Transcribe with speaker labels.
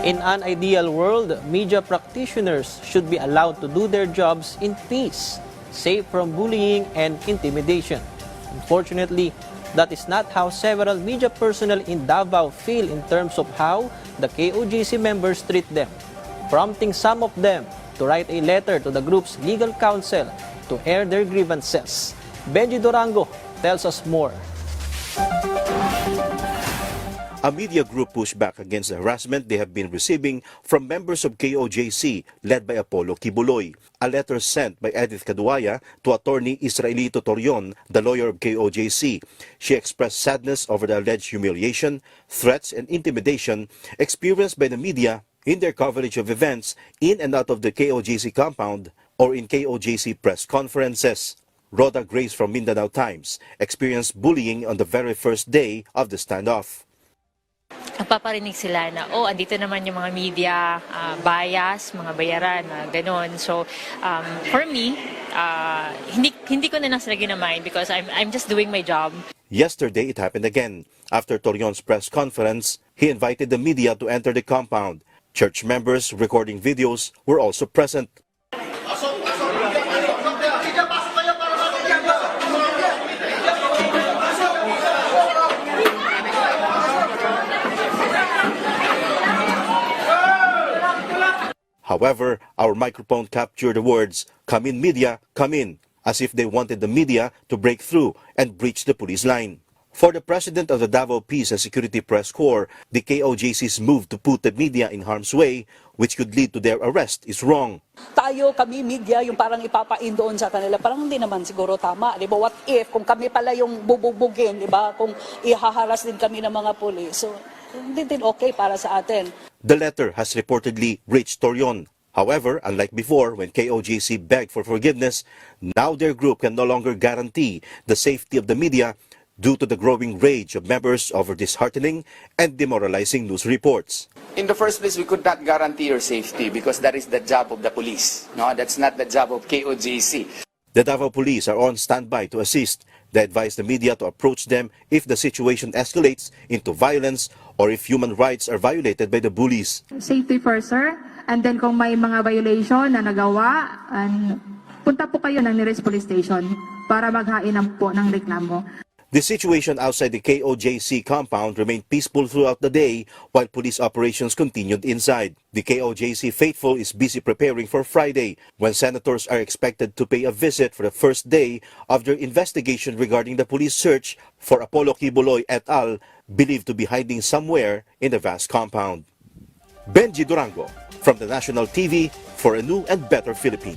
Speaker 1: In an ideal world, media practitioners should be allowed to do their jobs in peace, safe from bullying and intimidation. Unfortunately, that is not how several media personnel in Davao feel in terms of how the KOJC members treat them, prompting some of them to write a letter to the group's legal counsel to air their grievances. Benji Durango tells us more.
Speaker 2: A media group pushed back against the harassment they have been receiving from members of KOJC led by Apollo Kibuloy. A letter sent by Edith Caduaya to attorney Israelito Torion, the lawyer of KOJC. She expressed sadness over the alleged humiliation, threats, and intimidation experienced by the media in their coverage of events in and out of the KOJC compound or in KOJC press conferences. Rhoda Grace from Mindanao Times experienced bullying on the very first day of the standoff.
Speaker 3: Nagpaparinig sila na, andito naman yung mga media, bias, mga bayaran, ganon. So, for me, hindi ko na nasa ginamay because I'm just doing my job.
Speaker 2: Yesterday, it happened again. After Torion's press conference, he invited the media to enter the compound. Church members recording videos were also present. However, our microphone captured the words, "Come in media, come in," as if they wanted the media to break through and breach the police line. For the president of the Davao Peace and Security Press Corps, the KOJC's move to put the media in harm's way, which could lead to their arrest, is wrong.
Speaker 4: Kami media, yung parang ipapain doon sa kanila, parang hindi naman siguro tama. Di ba? What if, kung kami pala yung bububugin, di ba? Kung ihaharas din kami ng mga pulis. So, hindi din okay para sa atin.
Speaker 2: The letter has reportedly reached Torion. However, unlike before, when KOJC begged for forgiveness, now their group can no longer guarantee the safety of the media due to the growing rage of members over disheartening and demoralizing news reports.
Speaker 5: In the first place, we could not guarantee your safety because that is the job of the police. No, that's not the job of KOJC.
Speaker 2: The Davao Police are on standby to assist. They advise the media to approach them if the situation escalates into violence or if human rights are violated by the bullies.
Speaker 6: Safety first, sir. And then kung may mga violation na nagawa, punta po kayo ng nearest police station para maghain po ng reklamo.
Speaker 2: The situation outside the KOJC compound remained peaceful throughout the day while police operations continued inside. The KOJC faithful is busy preparing for Friday, when senators are expected to pay a visit for the first day of their investigation regarding the police search for Apollo Kibuloy et al., believed to be hiding somewhere in the vast compound. Benji Durango from the National TV for a new and better Philippines.